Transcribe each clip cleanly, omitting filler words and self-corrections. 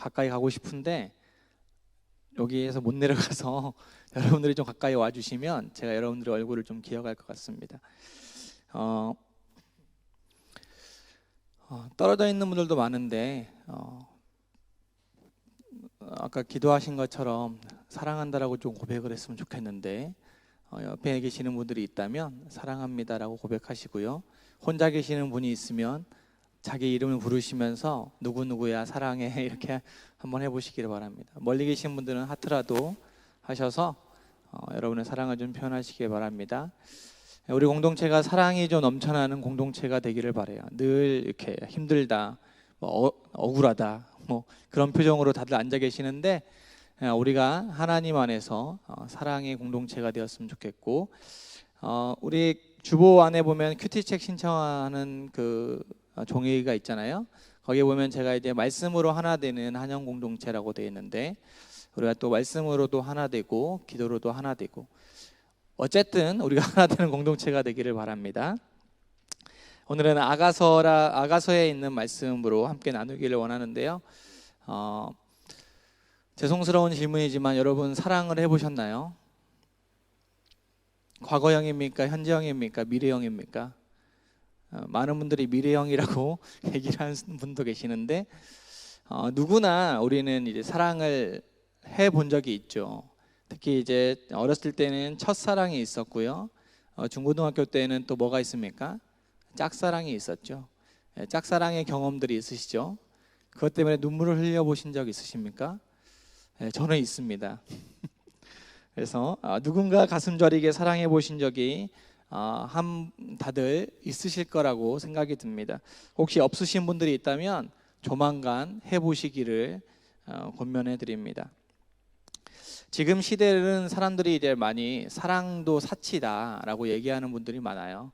가까이 가고 싶은데 여기에서 못 내려가서 여러분들이 좀 가까이 와주시면 제가 여러분들의 얼굴을 좀 기억할 것 같습니다. 떨어져 있는 분들도 많은데 아까 기도하신 것처럼 사랑한다라고 좀 고백을 했으면 좋겠는데 옆에 계시는 분들이 있다면 사랑합니다라고 고백하시고요. 혼자 계시는 분이 있으면 자기 이름을 부르시면서 누구누구야 사랑해 이렇게 한번 해보시기를 바랍니다. 멀리 계신 분들은 하트라도 하셔서 여러분의 사랑을 좀 표현하시기 바랍니다. 우리 공동체가 사랑이 좀 넘쳐나는 공동체가 되기를 바라요. 늘 이렇게 힘들다, 억울하다, 그런 표정으로 다들 앉아 계시는데 우리가 하나님 안에서 사랑의 공동체가 되었으면 좋겠고, 우리 주보 안에 보면 큐티책 신청하는 그 종이가 있잖아요. 거기에 보면 제가 이제 말씀으로 하나 되는 한영 공동체라고 되어 있는데, 우리가 또 말씀으로도 하나 되고 기도로도 하나 되고, 어쨌든 우리가 하나 되는 공동체가 되기를 바랍니다. 오늘은 아가서에 있는 말씀으로 함께 나누기를 원하는데요. 죄송스러운 질문이지만 여러분 사랑을 해보셨나요? 과거형입니까? 현재형입니까? 미래형입니까? 많은 분들이 미래형이라고 얘기를 하는 분도 계시는데 누구나 우리는 이제 사랑을 해본 적이 있죠. 특히 이제 어렸을 때는 첫사랑이 있었고요. 중고등학교 때는 또 뭐가 있습니까? 짝사랑이 있었죠. 짝사랑의 경험들이 있으시죠? 그것 때문에 눈물을 흘려보신 적 있으십니까? 저는 있습니다. 그래서 누군가 가슴 저리게 사랑해 보신 적이 다들 있으실 거라고 생각이 듭니다. 혹시 없으신 분들이 있다면 조만간 해보시기를 권면해 드립니다. 지금 시대는 사람들이 이제 많이 사랑도 사치다라고 얘기하는 분들이 많아요.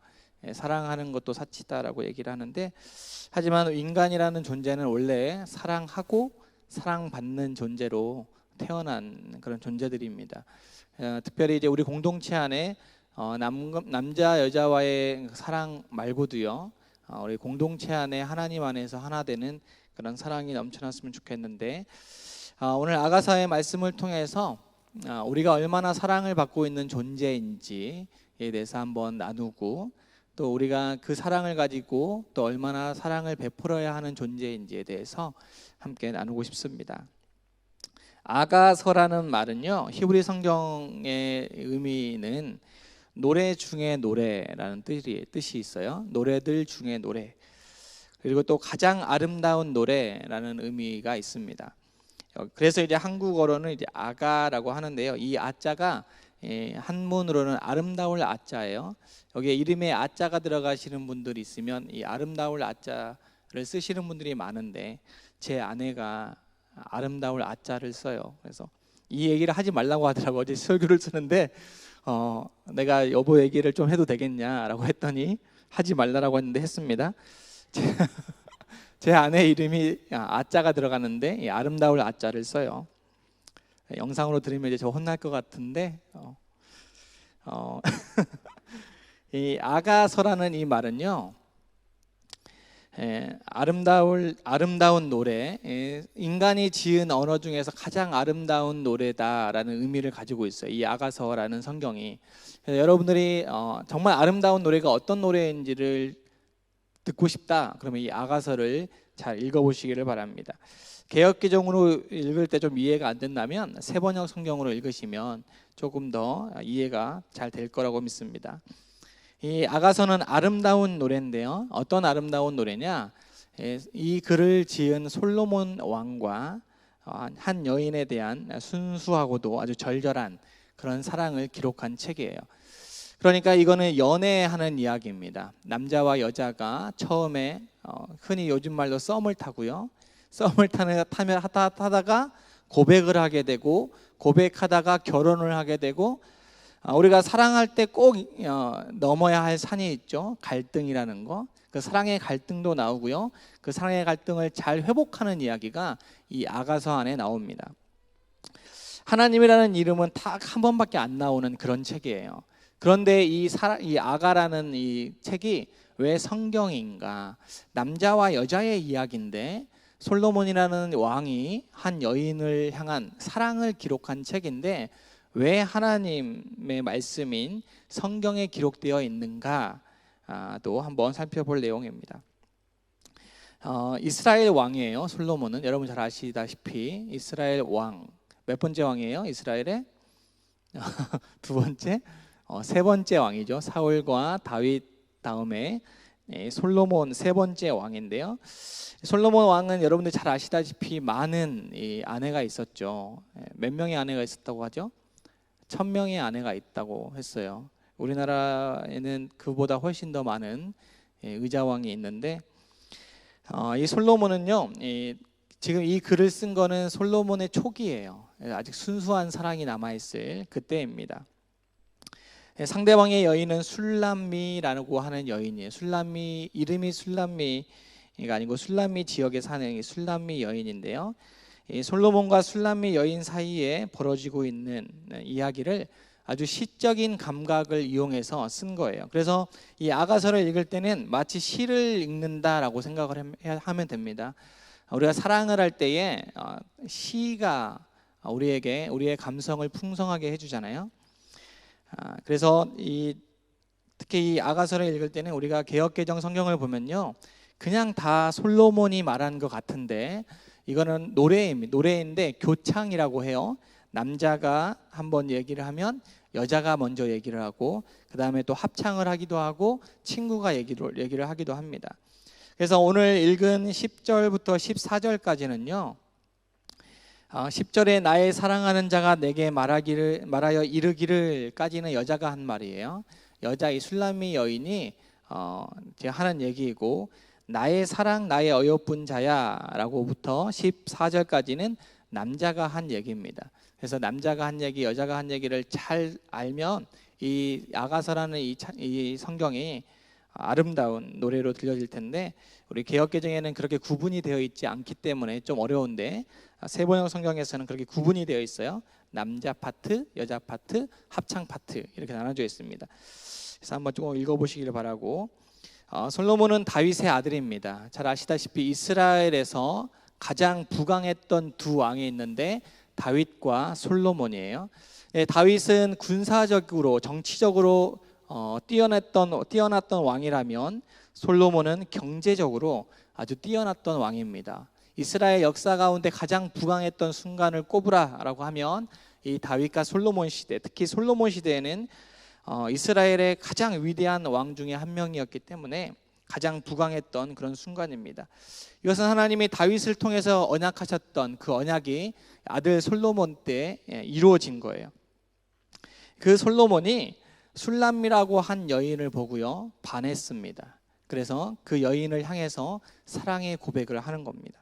사랑하는 것도 사치다라고 얘기를 하는데, 하지만 인간이라는 존재는 원래 사랑하고 사랑받는 존재로 태어난 그런 존재들입니다. 특별히 이제 우리 공동체 안에 남자 여자와의 사랑 말고도요, 우리 공동체 안에 하나님 안에서 하나 되는 그런 사랑이 넘쳐났으면 좋겠는데, 오늘 아가서의 말씀을 통해서 우리가 얼마나 사랑을 받고 있는 존재인지에 대해서 한번 나누고, 또 우리가 그 사랑을 가지고 또 얼마나 사랑을 베풀어야 하는 존재인지에 대해서 함께 나누고 싶습니다. 아가서라는 말은요, 히브리 성경의 의미는 노래 중에 노래라는 뜻이 있어요. 노래들 중에 노래. 그리고 또 가장 아름다운 노래라는 의미가 있습니다. 그래서 이제 한국어로는 이제 아가라고 하는데요. 이 아자가 한문으로는 아름다울 아자예요. 여기에 이름에 아자가 들어가시는 분들이 있으면 이 아름다울 아자를 쓰시는 분들이 많은데, 제 아내가 아름다울 아자를 써요. 그래서 이 얘기를 하지 말라고 하더라고요. 어제 설교를 쓰는데 내가 여보 얘기를 좀 해도 되겠냐라고 했더니 하지 말라고 했는데 했습니다. 제 아내 이름이 아자가 들어가는데 이 아름다울 아자를 써요. 영상으로 들으면 이제 저 혼날 것 같은데 이 아가서라는 이 말은요, 아름다운 노래, 인간이 지은 언어 중에서 가장 아름다운 노래다라는 의미를 가지고 있어요. 이 아가서라는 성경이. 그래서 여러분들이 정말 아름다운 노래가 어떤 노래인지를 듣고 싶다, 그러면 이 아가서를 잘 읽어보시기를 바랍니다. 개역개정으로 읽을 때 좀 이해가 안 된다면 새번역 성경으로 읽으시면 조금 더 이해가 잘 될 거라고 믿습니다. 이 아가서는 아름다운 노래인데요, 어떤 아름다운 노래냐, 이 글을 지은 솔로몬 왕과 한 여인에 대한 순수하고도 아주 절절한 그런 사랑을 기록한 책이에요. 그러니까 이거는 연애하는 이야기입니다. 남자와 여자가 처음에 흔히 요즘 말로 썸을 타고요, 썸을 타다가 고백을 하게 되고, 고백하다가 결혼을 하게 되고, 우리가 사랑할 때 꼭 넘어야 할 산이 있죠. 갈등이라는 거. 그 사랑의 갈등도 나오고요, 그 사랑의 갈등을 잘 회복하는 이야기가 이 아가서 안에 나옵니다. 하나님이라는 이름은 딱 한 번밖에 안 나오는 그런 책이에요. 그런데 이 아가라는 이 책이 왜 성경인가? 남자와 여자의 이야기인데 솔로몬이라는 왕이 한 여인을 향한 사랑을 기록한 책인데 왜 하나님의 말씀인 성경에 기록되어 있는가 또 한번 살펴볼 내용입니다. 이스라엘 왕이에요. 솔로몬은 여러분 잘 아시다시피 이스라엘 왕 몇 번째 왕이에요? 이스라엘의 두 번째, 세 번째 왕이죠. 사울과 다윗 다음에 솔로몬 세 번째 왕인데요. 솔로몬 왕은 여러분들 잘 아시다시피 많은 아내가 있었죠. 몇 명의 아내가 있었다고 하죠? 1000명의 아내가 있다고 했어요. 우리나라에는 그보다 훨씬 더 많은 의자왕이 있는데 이 솔로몬은요, 지금 이 글을 쓴 거는 솔로몬의 초기예요. 아직 순수한 사랑이 남아있을 그때입니다. 상대방의 여인은 술람미라고 하는 여인이에요. 술람미, 이름이 술람미가 아니고 술람미 지역에 사는 술람미 여인인데요. 이 솔로몬과 술람미 여인 사이에 벌어지고 있는 이야기를 아주 시적인 감각을 이용해서 쓴 거예요. 그래서 이 아가서를 읽을 때는 마치 시를 읽는다라고 생각을 하면 됩니다. 우리가 사랑을 할 때에 시가 우리의 감성을 풍성하게 해주잖아요. 그래서 특히 이 아가서를 읽을 때는 우리가 개역개정 성경을 보면요, 그냥 다 솔로몬이 말한 것 같은데 이거는 노래인데 교창이라고 해요. 남자가 한번 얘기를 하면 여자가 먼저 얘기를 하고 그 다음에 또 합창을 하기도 하고 친구가 얘기를 하기도 합니다. 그래서 오늘 읽은 10절부터 14절까지는요, 10절에 나의 사랑하는 자가 내게 말하여 이르기를까지는 여자가 한 말이에요. 여자 이 술람미 여인이 제가 하는 얘기이고, 나의 사랑 나의 어여쁜 자야 라고부터 14절까지는 남자가 한 얘기입니다. 그래서 남자가 한 얘기, 여자가 한 얘기를 잘 알면 이 아가서라는 이 성경이 아름다운 노래로 들려질 텐데, 우리 개역개정에는 그렇게 구분이 되어 있지 않기 때문에 좀 어려운데 세번역 성경에서는 그렇게 구분이 되어 있어요. 남자 파트, 여자 파트, 합창 파트 이렇게 나눠져 있습니다. 그래서 한번 좀 읽어보시기를 바라고. 솔로몬은 다윗의 아들입니다. 잘 아시다시피 이스라엘에서 가장 부강했던 두 왕이 있는데 다윗과 솔로몬이에요. 다윗은 군사적으로 정치적으로 뛰어났던 왕이라면 솔로몬은 경제적으로 아주 뛰어났던 왕입니다. 이스라엘 역사 가운데 가장 부강했던 순간을 꼽으라라고 하면 이 다윗과 솔로몬 시대, 특히 솔로몬 시대에는 이스라엘의 가장 위대한 왕 중에 한 명이었기 때문에 가장 부강했던 그런 순간입니다. 이것은 하나님이 다윗을 통해서 언약하셨던 그 언약이 아들 솔로몬 때 이루어진 거예요. 그 솔로몬이 술람미라고 한 여인을 보고요, 반했습니다. 그래서 그 여인을 향해서 사랑의 고백을 하는 겁니다.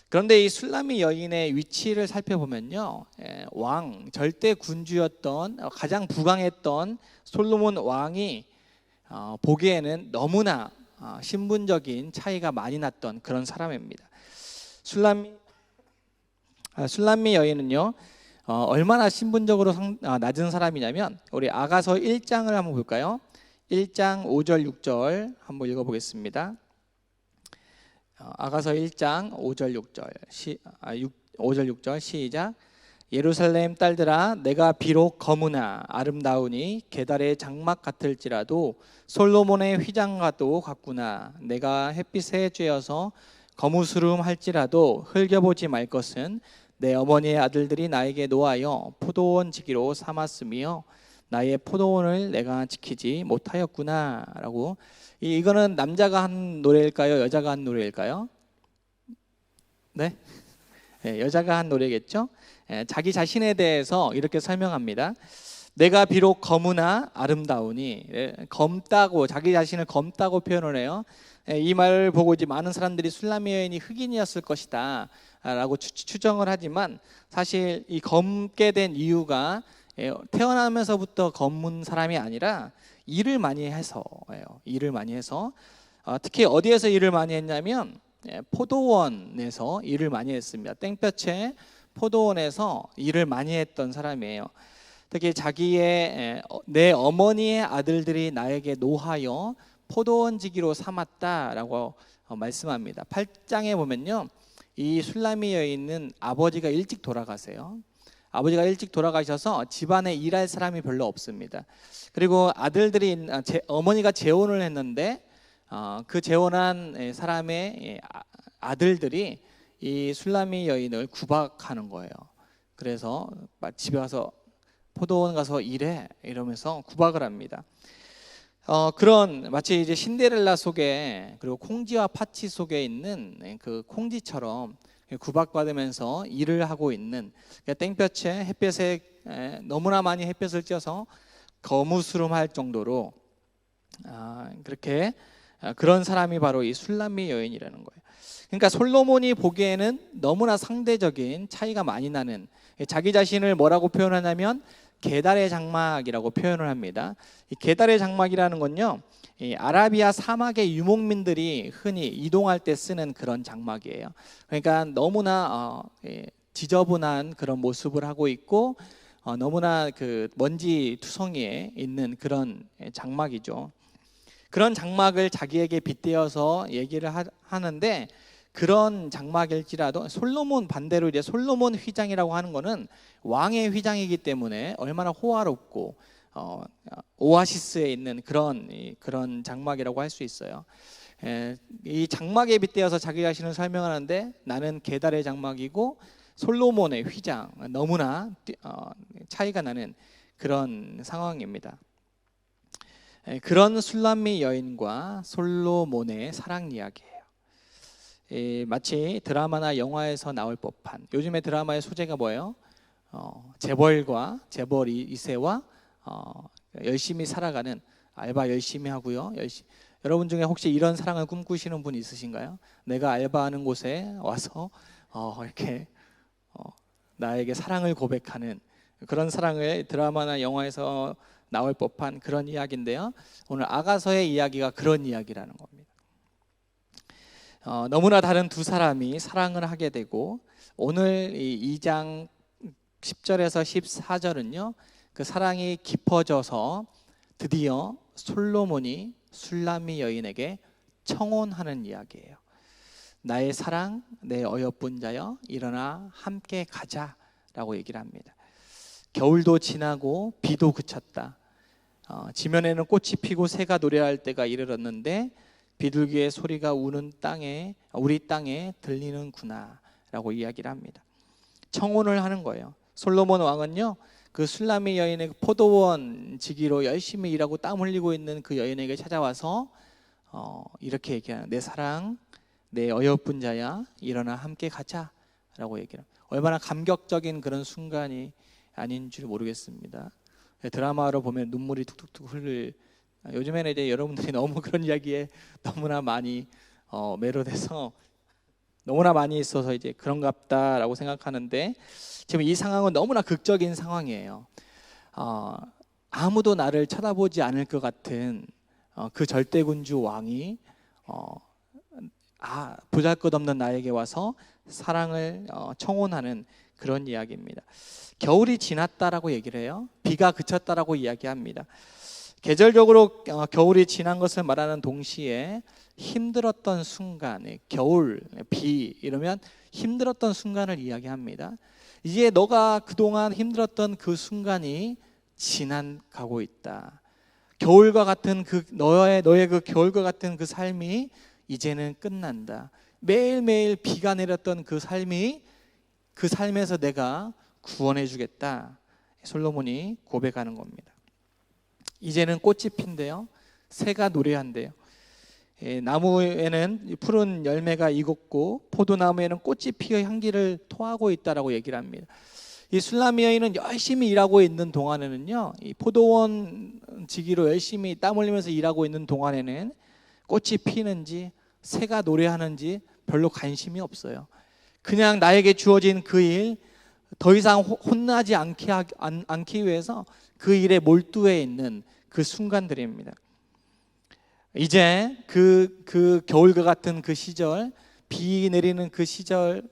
그런데 이 술람미 여인의 위치를 살펴보면요, 왕 절대 군주였던 가장 부강했던 솔로몬 왕이 보기에는 너무나 신분적인 차이가 많이 났던 그런 사람입니다. 술람미 여인은요, 얼마나 신분적으로 낮은 사람이냐면 우리 아가서 1장을 한번 볼까요? 1장 5절 6절 한번 읽어보겠습니다. 아가서 1장 5절 6절 시작. 예루살렘 딸들아, 내가 비록 거무나 아름다우니 계달의 장막 같을지라도 솔로몬의 휘장과도 같구나. 내가 햇빛에 쬐어서 거무스름할지라도 흘겨보지 말 것은 내 어머니의 아들들이 나에게 노하여 포도원 지기로 삼았으며 나의 포도원을 내가 지키지 못하였구나 라고. 이거는 남자가 한 노래일까요? 여자가 한 노래일까요? 네? 여자가 한 노래겠죠? 자기 자신에 대해서 이렇게 설명합니다. 내가 비록 검으나 아름다우니, 검다고, 자기 자신을 검다고 표현을 해요. 이 말을 보고 이제 많은 사람들이 술람미 여인이 흑인이었을 것이다 라고 추정을 하지만, 사실 이 검게 된 이유가 태어나면서부터 검은 사람이 아니라 일을 많이 해서예요. 일을 많이 해서, 특히 어디에서 일을 많이 했냐면 포도원에서 일을 많이 했습니다. 땡볕에 포도원에서 일을 많이 했던 사람이에요. 특히 내 어머니의 아들들이 나에게 노하여 포도원 지기로 삼았다라고 말씀합니다. 8장에 보면요, 이 술라미 여인은 아버지가 일찍 돌아가세요. 아버지가 일찍 돌아가셔서 집안에 일할 사람이 별로 없습니다. 그리고 아들들이 어머니가 재혼을 했는데 그 재혼한 사람의 아들들이 이 술라미 여인을 구박하는 거예요. 그래서 집에 와서 포도원 가서 일해 이러면서 구박을 합니다. 그런 마치 이제 신데렐라 속에 그리고 콩쥐와 파치 속에 있는 그 콩쥐처럼 구박받으면서 일을 하고 있는, 그러니까 땡볕에 햇볕에 너무나 많이 햇볕을 쬐서 거무스름할 정도로 그렇게 그런 사람이 바로 이 술라미 여인이라는 거예요. 그러니까 솔로몬이 보기에는 너무나 상대적인 차이가 많이 나는, 자기 자신을 뭐라고 표현하냐면 게달의 장막이라고 표현을 합니다. 이 게달의 장막이라는 건요, 이 아라비아 사막의 유목민들이 흔히 이동할 때 쓰는 그런 장막이에요. 그러니까 너무나 지저분한 그런 모습을 하고 있고 너무나 그 먼지 투성이에 있는 그런 장막이죠. 그런 장막을 자기에게 빗대어서 얘기를 하는데, 그런 장막일지라도 솔로몬 반대로 이제 솔로몬 휘장이라고 하는 거는 왕의 휘장이기 때문에 얼마나 호화롭고 오아시스에 있는 그런 장막이라고 할 수 있어요. 이 장막에 빗대어서 자기 자신을 설명하는데, 나는 게달의 장막이고 솔로몬의 휘장, 너무나 차이가 나는 그런 상황입니다. 그런 술람미 여인과 솔로몬의 사랑 이야기예요. 마치 드라마나 영화에서 나올 법한, 요즘에 드라마의 소재가 뭐예요? 재벌 2세와 열심히 살아가는, 알바 열심히 하고요. 여러분 중에 혹시 이런 사랑을 꿈꾸시는 분 있으신가요? 내가 알바하는 곳에 와서 이렇게 나에게 사랑을 고백하는 그런 사랑을 드라마나 영화에서 나올 법한 그런 이야기인데요. 오늘 아가서의 이야기가 그런 이야기라는 겁니다. 너무나 다른 두 사람이 사랑을 하게 되고, 오늘 이 2장 10절에서 14절은요 그 사랑이 깊어져서 드디어 솔로몬이 술라미 여인에게 청혼하는 이야기예요. 나의 사랑, 내 어여쁜 자여, 일어나 함께 가자라고 얘기를 합니다. 겨울도 지나고 비도 그쳤다. 지면에는 꽃이 피고 새가 노래할 때가 이르렀는데 비둘기의 소리가 우리 땅에 들리는구나 라고 이야기를 합니다. 청혼을 하는 거예요. 솔로몬 왕은요 그 술라미 여인의 포도원 지기로 열심히 일하고 땀 흘리고 있는 그 여인에게 찾아와서 이렇게 얘기하는, 내 사랑, 내 어여쁜 자야, 일어나 함께 가자 라고 얘기를 합니다. 얼마나 감격적인 그런 순간이 아닌 줄 모르겠습니다. 드라마로 보면 눈물이 툭툭툭 흐를, 요즘에는 이제 여러분들이 너무 그런 이야기에 너무나 많이 매료돼서 너무나 많이 있어서 이제 그런갑다라고 생각하는데, 지금 이 상황은 너무나 극적인 상황이에요. 아무도 나를 쳐다보지 않을 것 같은 그 절대군주 왕이 보잘것없는 나에게 와서 사랑을 청혼하는 그런 이야기입니다. 겨울이 지났다라고 얘기를 해요. 비가 그쳤다라고 이야기합니다. 계절적으로 겨울이 지난 것을 말하는 동시에 힘들었던 순간, 겨울, 비 이러면 힘들었던 순간을 이야기합니다. 이제 너가 그동안 힘들었던 그 순간이 지나가고 있다. 겨울과 같은 너의 그 겨울과 같은 그 삶이 이제는 끝난다. 매일매일 비가 내렸던 그 삶에서 내가 구원해 주겠다. 솔로몬이 고백하는 겁니다. 이제는 꽃이 핀대요. 새가 노래한대요. 나무에는 푸른 열매가 익었고 포도나무에는 꽃이 피어 향기를 토하고 있다라고 얘기를 합니다. 이 술라미 여인은 열심히 일하고 있는 동안에는요, 이 포도원 지기로 열심히 땀 흘리면서 일하고 있는 동안에는 꽃이 피는지 새가 노래하는지 별로 관심이 없어요. 그냥 나에게 주어진 그 일, 더 이상 혼나지 않기 위해서 그 일에 몰두해 있는 그 순간들입니다. 이제 그 겨울과 같은 그 시절, 비 내리는 그 시절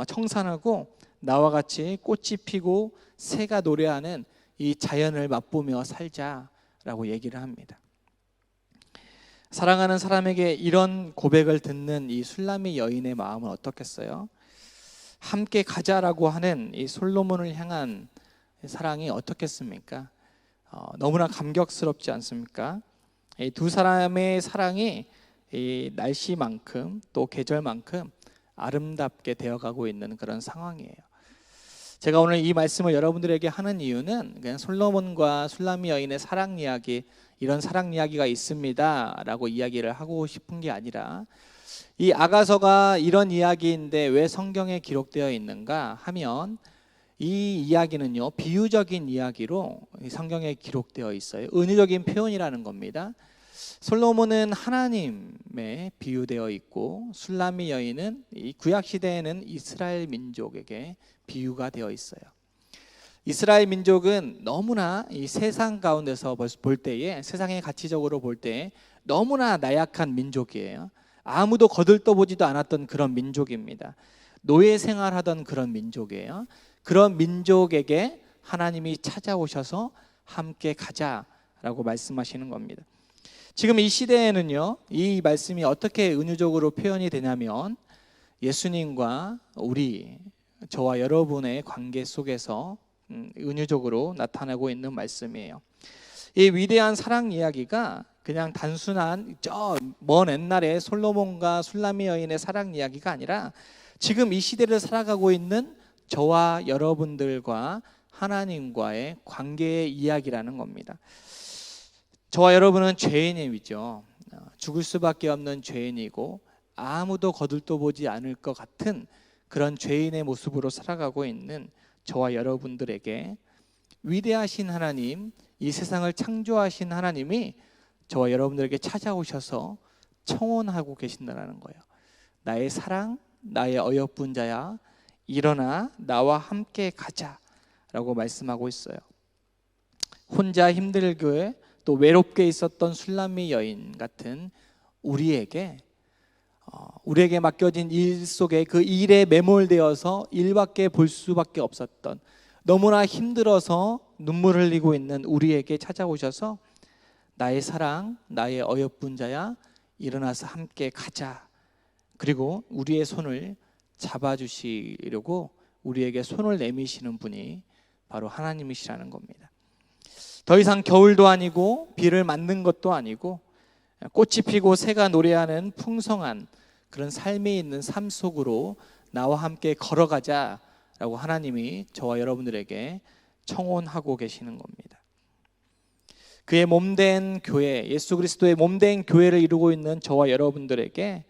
청산하고 나와 같이 꽃이 피고 새가 노래하는 이 자연을 맛보며 살자라고 얘기를 합니다. 사랑하는 사람에게 이런 고백을 듣는 이 술라미 여인의 마음은 어떻겠어요? 함께 가자라고 하는 이 솔로몬을 향한 사랑이 어떻겠습니까? 너무나 감격스럽지 않습니까? 이 두 사람의 사랑이 이 날씨만큼 또 계절만큼 아름답게 되어가고 있는 그런 상황이에요. 제가 오늘 이 말씀을 여러분들에게 하는 이유는 그냥 솔로몬과 술람미 여인의 사랑 이야기, 이런 사랑 이야기가 있습니다 라고 이야기를 하고 싶은 게 아니라, 이 아가서가 이런 이야기인데 왜 성경에 기록되어 있는가 하면, 이 이야기는요 비유적인 이야기로 성경에 기록되어 있어요. 은유적인 표현이라는 겁니다. 솔로몬은 하나님에 비유되어 있고, 술람미 여인은 이 구약 시대에는 이스라엘 민족에게 비유가 되어 있어요. 이스라엘 민족은 너무나 이 세상 가운데서 볼 때에, 세상의 가치적으로 볼 때 너무나 나약한 민족이에요. 아무도 거들떠보지도 않았던 그런 민족입니다. 노예 생활하던 그런 민족이에요. 그런 민족에게 하나님이 찾아오셔서 함께 가자라고 말씀하시는 겁니다. 지금 이 시대에는요, 이 말씀이 어떻게 은유적으로 표현이 되냐면, 예수님과 저와 여러분의 관계 속에서 은유적으로 나타나고 있는 말씀이에요. 이 위대한 사랑 이야기가 그냥 단순한 저 먼 옛날에 솔로몬과 술람미 여인의 사랑 이야기가 아니라, 지금 이 시대를 살아가고 있는 저와 여러분들과 하나님과의 관계의 이야기라는 겁니다. 저와 여러분은 죄인이죠. 죽을 수밖에 없는 죄인이고 아무도 거들떠보지 않을 것 같은 그런 죄인의 모습으로 살아가고 있는 저와 여러분들에게 위대하신 하나님, 이 세상을 창조하신 하나님이 저와 여러분들에게 찾아오셔서 청혼하고 계신다는 거예요. 나의 사랑, 나의 어여쁜 자야, 일어나 나와 함께 가자라고 말씀하고 있어요. 혼자 힘들게 또 외롭게 있었던 술람미 여인 같은 우리에게 맡겨진 일 속에 그 일에 매몰되어서 일밖에 볼 수밖에 없었던, 너무나 힘들어서 눈물 흘리고 있는 우리에게 찾아오셔서 나의 사랑, 나의 어여쁜 자야, 일어나서 함께 가자. 그리고 우리의 손을 잡아주시려고 우리에게 손을 내미시는 분이 바로 하나님이시라는 겁니다. 더 이상 겨울도 아니고 비를 맞는 것도 아니고 꽃이 피고 새가 노래하는 풍성한 그런 삶이 있는 삶 속으로 나와 함께 걸어가자라고 하나님이 저와 여러분들에게 청혼하고 계시는 겁니다. 그의 몸된 교회, 예수 그리스도의 몸된 교회를 이루고 있는 저와 여러분들에게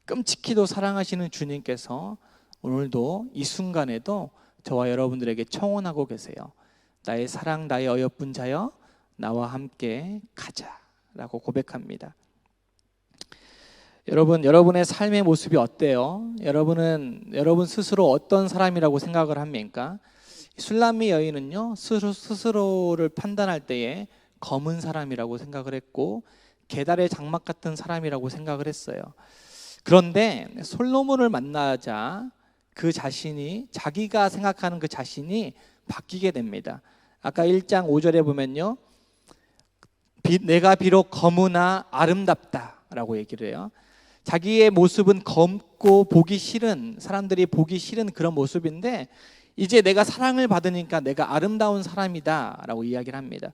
끔찍히도 사랑하시는 주님께서 오늘도 이 순간에도 저와 여러분들에게 청혼하고 계세요. 나의 사랑, 나의 어여쁜 자여, 나와 함께 가자라고 고백합니다. 여러분의 삶의 모습이 어때요? 여러분 스스로 어떤 사람이라고 생각을 합니까? 술람미 여인은요, 스스로를 판단할 때에 검은 사람이라고 생각을 했고, 계달의 장막 같은 사람이라고 생각을 했어요. 그런데 솔로몬을 만나자 그 자신이, 자기가 생각하는 그 자신이 바뀌게 됩니다. 아까 1장 5절에 보면요, 내가 비록 검으나 아름답다라고 얘기를 해요. 자기의 모습은 검고 보기 싫은, 사람들이 보기 싫은 그런 모습인데, 이제 내가 사랑을 받으니까 내가 아름다운 사람이다 라고 이야기를 합니다.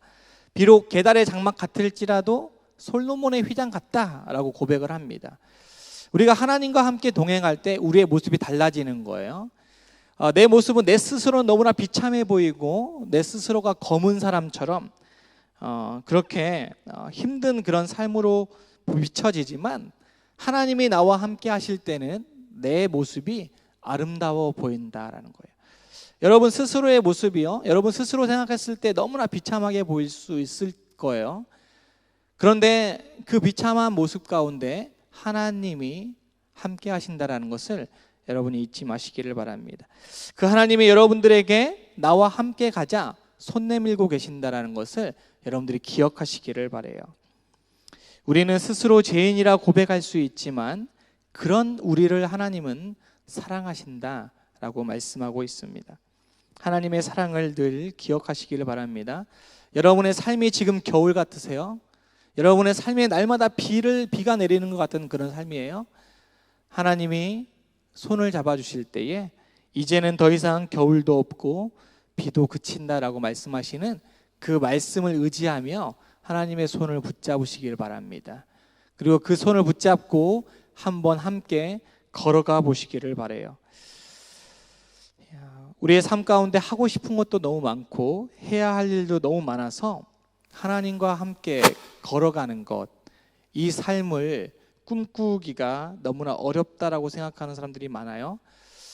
비록 계달의 장막 같을지라도 솔로몬의 휘장 같다라고 고백을 합니다. 우리가 하나님과 함께 동행할 때 우리의 모습이 달라지는 거예요. 내 모습은 내 스스로는 너무나 비참해 보이고 내 스스로가 검은 사람처럼 그렇게 힘든 그런 삶으로 비춰지지만, 하나님이 나와 함께 하실 때는 내 모습이 아름다워 보인다라는 거예요. 여러분 스스로의 모습이요, 여러분 스스로 생각했을 때 너무나 비참하게 보일 수 있을 거예요. 그런데 그 비참한 모습 가운데 하나님이 함께 하신다라는 것을 여러분이 잊지 마시기를 바랍니다. 그 하나님이 여러분들에게 나와 함께 가자 손 내밀고 계신다라는 것을 여러분들이 기억하시기를 바라요. 우리는 스스로 죄인이라 고백할 수 있지만 그런 우리를 하나님은 사랑하신다라고 말씀하고 있습니다. 하나님의 사랑을 늘 기억하시기를 바랍니다. 여러분의 삶이 지금 겨울 같으세요? 여러분의 삶에 날마다 비가 내리는 것 같은 그런 삶이에요? 하나님이 손을 잡아주실 때에 이제는 더 이상 겨울도 없고 비도 그친다라고 말씀하시는 그 말씀을 의지하며 하나님의 손을 붙잡으시길 바랍니다. 그리고 그 손을 붙잡고 한번 함께 걸어가 보시기를 바라요. 우리의 삶 가운데 하고 싶은 것도 너무 많고 해야 할 일도 너무 많아서 하나님과 함께 걸어가는 것, 이 삶을 꿈꾸기가 너무나 어렵다라고 생각하는 사람들이 많아요.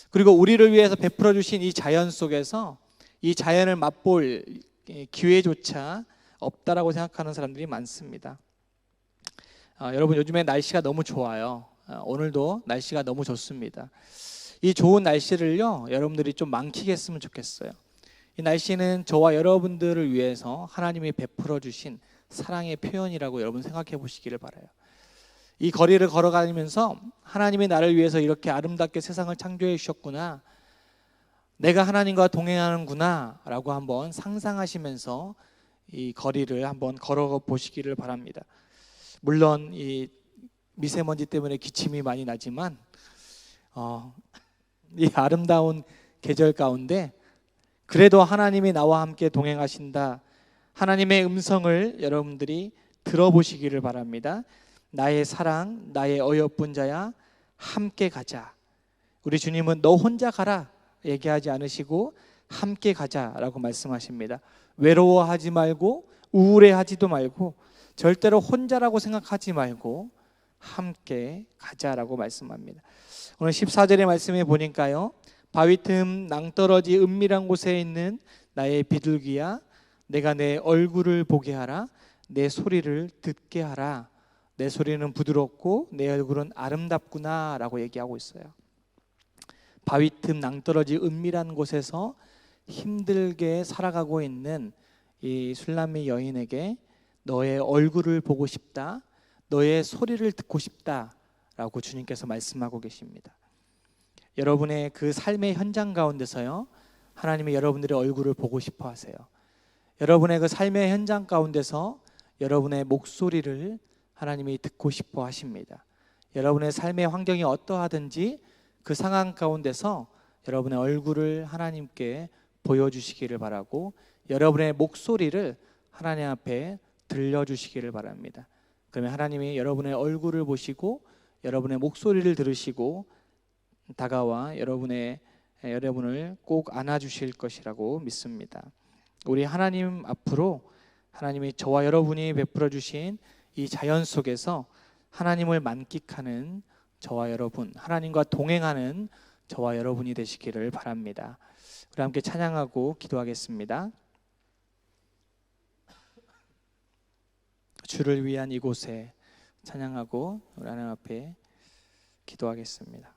그리고 우리를 위해서 베풀어 주신 이 자연 속에서 이 자연을 맛볼 기회조차 없다라고 생각하는 사람들이 많습니다. 여러분, 요즘에 날씨가 너무 좋아요. 오늘도 날씨가 너무 좋습니다. 이 좋은 날씨를요, 여러분들이 좀 만끽했으면 좋겠어요. 이 날씨는 저와 여러분들을 위해서 하나님이 베풀어 주신 사랑의 표현이라고 여러분 생각해 보시기를 바라요. 이 거리를 걸어가면서 하나님이 나를 위해서 이렇게 아름답게 세상을 창조해 주셨구나, 내가 하나님과 동행하는구나 라고 한번 상상하시면서 이 거리를 한번 걸어 보시기를 바랍니다. 물론 이 미세먼지 때문에 기침이 많이 나지만 이 아름다운 계절 가운데 그래도 하나님이 나와 함께 동행하신다, 하나님의 음성을 여러분들이 들어보시기를 바랍니다. 나의 사랑, 나의 어여쁜 자야, 함께 가자. 우리 주님은 너 혼자 가라 얘기하지 않으시고 함께 가자라고 말씀하십니다. 외로워하지 말고 우울해하지도 말고 절대로 혼자라고 생각하지 말고 함께 가자라고 말씀합니다. 오늘 14절의 말씀에 보니까요, 바위 틈 낭떠러지 은밀한 곳에 있는 나의 비둘기야, 내가 내 얼굴을 보게 하라, 내 소리를 듣게 하라. 내 소리는 부드럽고 내 얼굴은 아름답구나 라고 얘기하고 있어요. 바위 틈 낭떠러지 은밀한 곳에서 힘들게 살아가고 있는 이 술람미 여인에게 너의 얼굴을 보고 싶다, 너의 소리를 듣고 싶다 라고 주님께서 말씀하고 계십니다. 여러분의 그 삶의 현장 가운데서요, 하나님이 여러분들의 얼굴을 보고 싶어 하세요. 여러분의 그 삶의 현장 가운데서 여러분의 목소리를 하나님이 듣고 싶어 하십니다. 여러분의 삶의 환경이 어떠하든지 그 상황 가운데서 여러분의 얼굴을 하나님께 보여주시기를 바라고 여러분의 목소리를 하나님 앞에 들려주시기를 바랍니다. 그러면 하나님이 여러분의 얼굴을 보시고 여러분의 목소리를 들으시고 다가와 여러분을 꼭 안아주실 것이라고 믿습니다. 우리 하나님 앞으로 하나님이 저와 여러분이 베풀어 주신 이 자연 속에서 하나님을 만끽하는 저와 여러분, 하나님과 동행하는 저와 여러분이 되시기를 바랍니다. 우리 함께 찬양하고 기도하겠습니다. 주를 위한 이곳에 찬양하고 우리 하나님 앞에 기도하겠습니다.